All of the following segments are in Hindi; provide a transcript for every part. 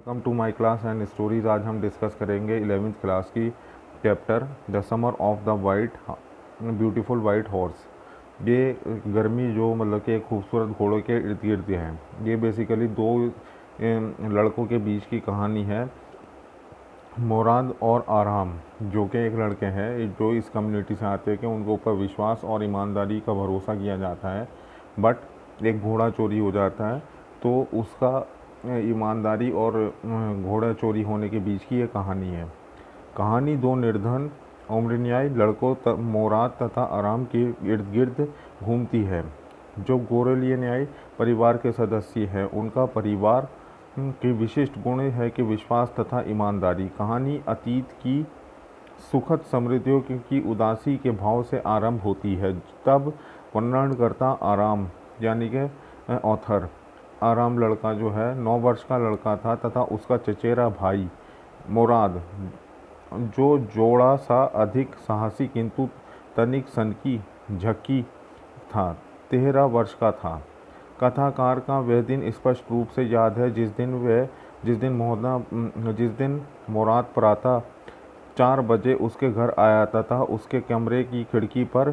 Welcome to my class and stories. आज हम डिस्कस करेंगे 11वीं क्लास की chapter the summer of the white beautiful white horse. ये गर्मी जो मतलब कि एक खूबसूरत घोड़े के इर्द गिर्द है। ये बेसिकली दो लड़कों के बीच की कहानी है, मुराद और आराम, जो कि एक लड़के हैं जो इस कम्युनिटी से आते हैं कि उनके ऊपर विश्वास और ईमानदारी का भरोसा किया जाता है। बट एक घोड़ा चोरी हो जाता है, तो उसका ईमानदारी और घोड़ा चोरी होने के बीच की ये कहानी है। कहानी दो निर्धन उम्रनियाई लड़कों मुराद तथा आराम के इर्द गिर्द घूमती है, जो गोरेलियनियाई परिवार के सदस्य हैं। उनका परिवार की विशिष्ट गुण है कि विश्वास तथा ईमानदारी। कहानी अतीत की सुखद समृद्धियों की उदासी के भाव से आरंभ होती है। तब वर्णनकर्ता आराम यानी कि ऑथर आराम लड़का जो है 9 वर्ष का लड़का था तथा उसका चचेरा भाई मुराद जो जोड़ा सा अधिक साहसी किंतु तनिक सनकी झक्की था, 13 वर्ष का था। कथाकार का वह दिन स्पष्ट रूप से याद है जिस दिन मुराद प्रातः 4 बजे उसके घर आया तथा उसके कमरे की खिड़की पर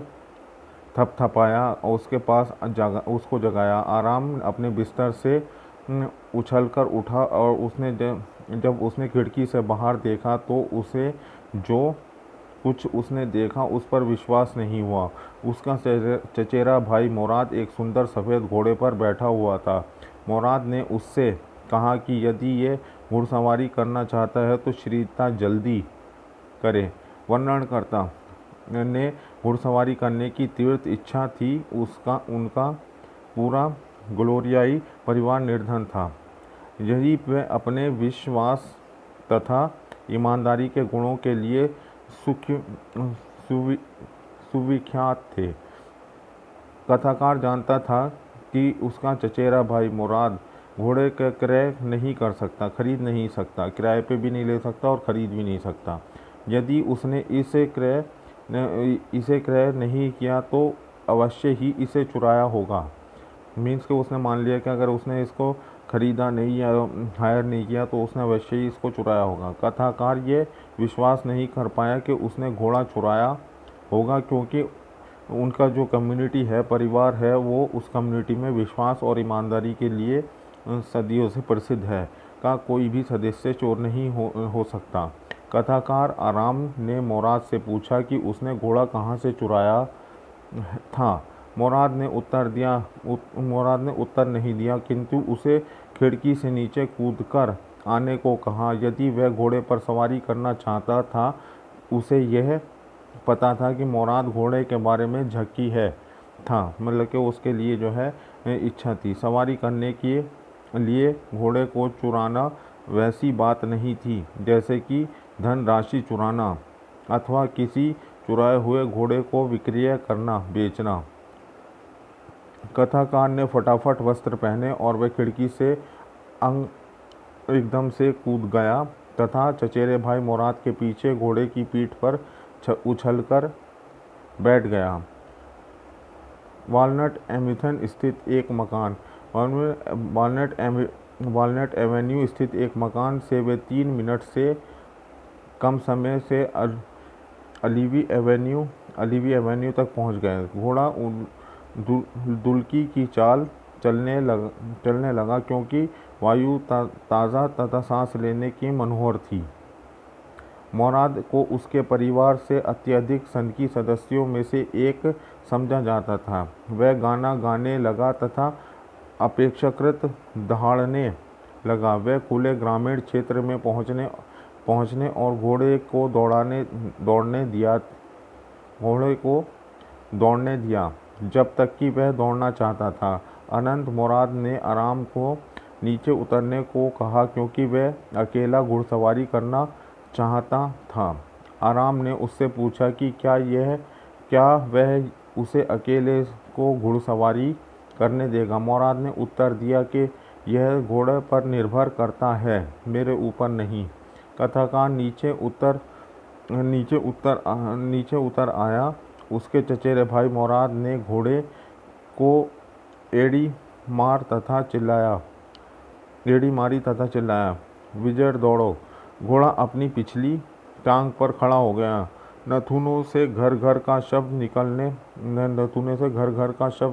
थपथपाया और उसको जगाया। आराम अपने बिस्तर से उछलकर उठा और जब उसने खिड़की से बाहर देखा तो उसे जो कुछ उसने देखा उस पर विश्वास नहीं हुआ। उसका चचेरा भाई मुराद एक सुंदर सफ़ेद घोड़े पर बैठा हुआ था। मुराद ने उससे कहा कि यदि ये घुड़सवारी करना चाहता है तो श्रीता जल्दी करे। वर्णनकर्ता ने घुड़सवारी करने की तीव्र इच्छा थी। उनका पूरा ग्लोरियाई परिवार निर्धन था, यही वह अपने विश्वास तथा ईमानदारी के गुणों के लिए सुविख्यात थे। कथाकार जानता था कि उसका चचेरा भाई मुराद घोड़े का क्रय नहीं कर सकता, खरीद नहीं सकता, किराए पे भी नहीं ले सकता और ख़रीद भी नहीं सकता। यदि उसने इसे क्रय नहीं किया तो अवश्य ही इसे चुराया होगा। मीन्स कि उसने मान लिया कि अगर उसने इसको ख़रीदा नहीं या हायर नहीं किया तो उसने अवश्य ही इसको चुराया होगा। कथाकार ये विश्वास नहीं कर पाया कि उसने घोड़ा चुराया होगा, क्योंकि उनका जो कम्युनिटी है, परिवार है, वो उस कम्युनिटी में विश्वास और ईमानदारी के लिए सदियों से प्रसिद्ध है। का कोई भी सदस्य चोर नहीं हो सकता। कथाकार आराम ने मुराद से पूछा कि उसने घोड़ा कहाँ से चुराया था। मुराद ने उत्तर नहीं दिया, किंतु उसे खिड़की से नीचे कूदकर आने को कहा। यदि वह घोड़े पर सवारी करना चाहता था, उसे यह पता था कि मुराद घोड़े के बारे में झक्की था, मतलब कि उसके लिए जो है इच्छा थी। सवारी करने के लिए घोड़े को चुराना वैसी बात नहीं थी जैसे कि धन राशि चुराना अथवा किसी चुराए हुए घोड़े को विक्रय करना, बेचना। कथाकार ने फटाफट वस्त्र पहने और वह खिड़की से एकदम से कूद गया तथा चचेरे भाई मुराद के पीछे घोड़े की पीठ पर उछलकर बैठ गया। वालनट एवेन्यू स्थित एक मकान से वे 3 मिनट से कम समय से अलीवी एवेन्यू तक पहुंच गए। घोड़ा दुल्की की चाल चलने लगा क्योंकि वायु ताज़ा तथा सांस लेने की मनोहर थी। मुराद को उसके परिवार से अत्यधिक सनकी सदस्यों में से एक समझा जाता था। वह गाना गाने लगा तथा अपेक्षाकृत दहाड़ने लगा। वह खुले ग्रामीण क्षेत्र में पहुंचने और घोड़े को दौड़ने दिया जब तक कि वह दौड़ना चाहता था। अनंत मुराद ने आराम को नीचे उतरने को कहा क्योंकि वह अकेला घुड़सवारी करना चाहता था। आराम ने उससे पूछा कि क्या वह उसे अकेले को घुड़सवारी करने देगा। मुराद ने उत्तर दिया कि यह घोड़े पर निर्भर करता है, मेरे ऊपर नहीं। कथाकार नीचे उतर आया। उसके चचेरे भाई मुराद ने घोड़े को एड़ी मारी तथा चिल्लाया। विजय दौड़ो। घोड़ा अपनी पिछली टांग पर खड़ा हो गया। नथुनों से घर घर का शब्द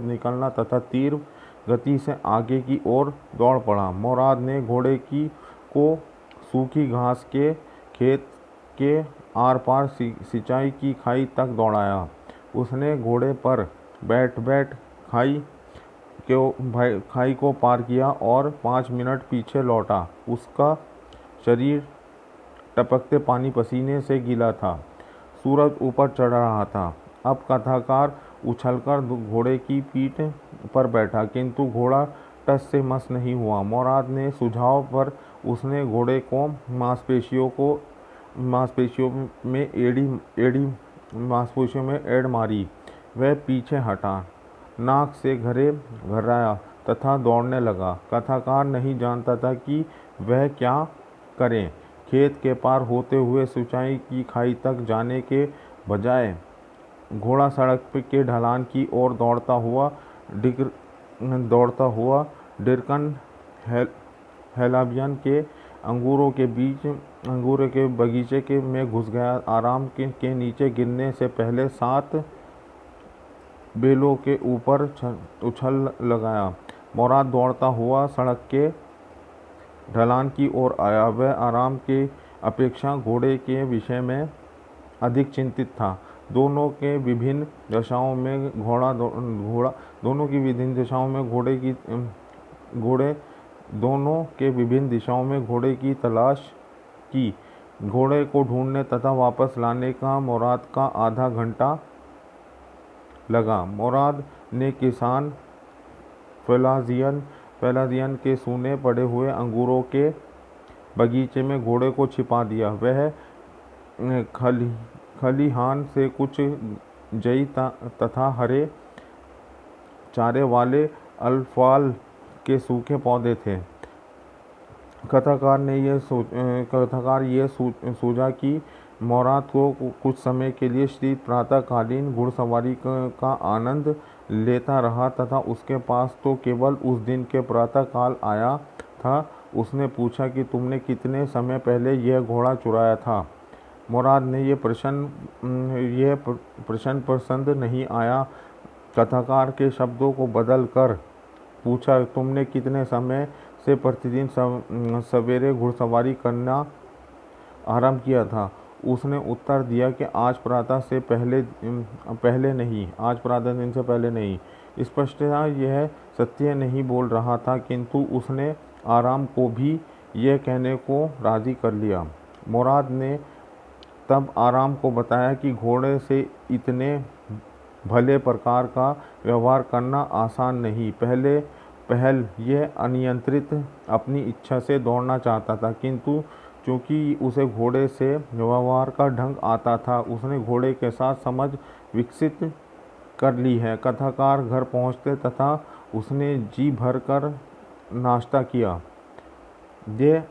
निकलना तथा तीव्र गति से आगे की ओर दौड़ पड़ा। मुराद ने घोड़े को सूखी घास के खेत के आर पार सिंचाई की खाई तक दौड़ाया। उसने घोड़े पर बैठ खाई को पार किया और 5 मिनट पीछे लौटा। उसका शरीर टपकते पानी पसीने से गीला था। सूरज ऊपर चढ़ रहा था। अब कथाकार उछलकर घोड़े की पीठ पर बैठा, किंतु घोड़ा टस से मस नहीं हुआ। मुराद ने सुझाव पर उसने घोड़े को मांसपेशियों में एड़ मारी। वह पीछे हटा, नाक से घर्राया तथा दौड़ने लगा। कथाकार नहीं जानता था कि वह क्या करे। खेत के पार होते हुए सिंचाई की खाई तक जाने के बजाय घोड़ा सड़क के ढलान की ओर दौड़ता हुआ डिरकन हेलाबियन के अंगूरों के बगीचे में घुस गया। आराम के नीचे गिरने से पहले 7 बेलों के ऊपर उछल लगाया। मुराद दौड़ता हुआ सड़क के ढलान की ओर आया। वह आराम के अपेक्षा घोड़े के विषय में अधिक चिंतित था। दोनों के विभिन्न दिशाओं में घोड़े की तलाश की। घोड़े को ढूंढने तथा वापस लाने का मुराद का आधा घंटा लगा। मुराद ने किसान फेलाजियन के सूने पड़े हुए अंगूरों के बगीचे में घोड़े को छिपा दिया। वह खलिहान से कुछ जई तथा हरे चारे वाले अल्फाल के सूखे पौधे थे। कथाकार ये सूझा कि मुराद को कुछ समय के लिए शीत प्रातःकालीन घुड़सवारी का आनंद लेता रहा तथा उसके पास तो केवल उस दिन के प्रातःकाल आया था। उसने पूछा कि तुमने कितने समय पहले यह घोड़ा चुराया था। मुराद ने यह प्रश्न पसंद नहीं आया। कथाकार के शब्दों को बदल कर पूछा, तुमने कितने समय से प्रतिदिन सवेरे घुड़सवारी करना आरंभ किया था। उसने उत्तर दिया कि आज प्रातः दिन से पहले नहीं। स्पष्टतः यह सत्य नहीं बोल रहा था, किंतु उसने आराम को भी यह कहने को राजी कर लिया। मुराद ने तब आराम को बताया कि घोड़े से इतने भले प्रकार का व्यवहार करना आसान नहीं। पहल यह अनियंत्रित अपनी इच्छा से दौड़ना चाहता था, किंतु चूंकि उसे घोड़े से व्यवहार का ढंग आता था, उसने घोड़े के साथ समझ विकसित कर ली है। कथाकार घर पहुंचते तथा उसने जी भर कर नाश्ता किया। ये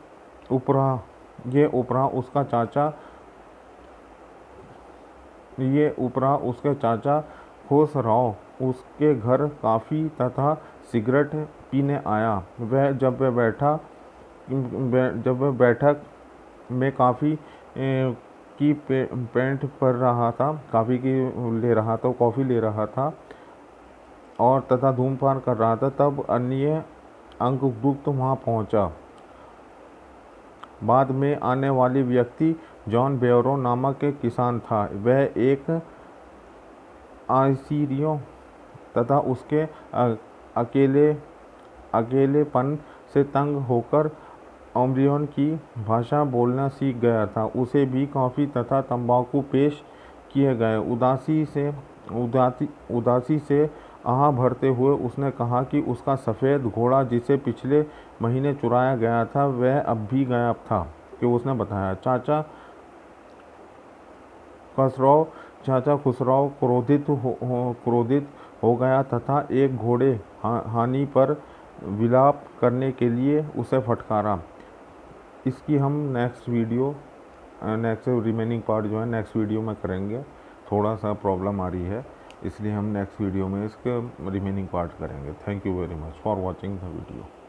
उपरा उसके चाचा खुसराव उसके घर कॉफ़ी तथा सिगरेट पीने आया। जब वह बैठक में कॉफ़ी ले रहा था और तथा धूम्रपान कर रहा था, तब अन्य अंगदुक्त वहाँ पहुँचा। बाद में आने वाली व्यक्ति जॉन बेवरो नामक एक किसान था। वह एक आसीरियों तथा उसके अकेलेपन से तंग होकर ओम्ब्रियन की भाषा बोलना सीख गया था। उसे भी कॉफ़ी तथा तंबाकू पेश किए गए। उदासी से आह भरते हुए उसने कहा कि उसका सफ़ेद घोड़ा जिसे पिछले महीने चुराया गया था, वह अब भी गायब था। कि उसने बताया। चाचा खुसराव क्रोधित हो गया तथा एक घोड़े हानि पर विलाप करने के लिए उसे फटकारा। इसकी हम नेक्स्ट रिमेनिंग पार्ट जो है नेक्स्ट वीडियो में करेंगे। थोड़ा सा प्रॉब्लम आ रही है, इसलिए हम नेक्स्ट वीडियो में इसके रिमेनिंग पार्ट करेंगे। Thank you very much for watching the video.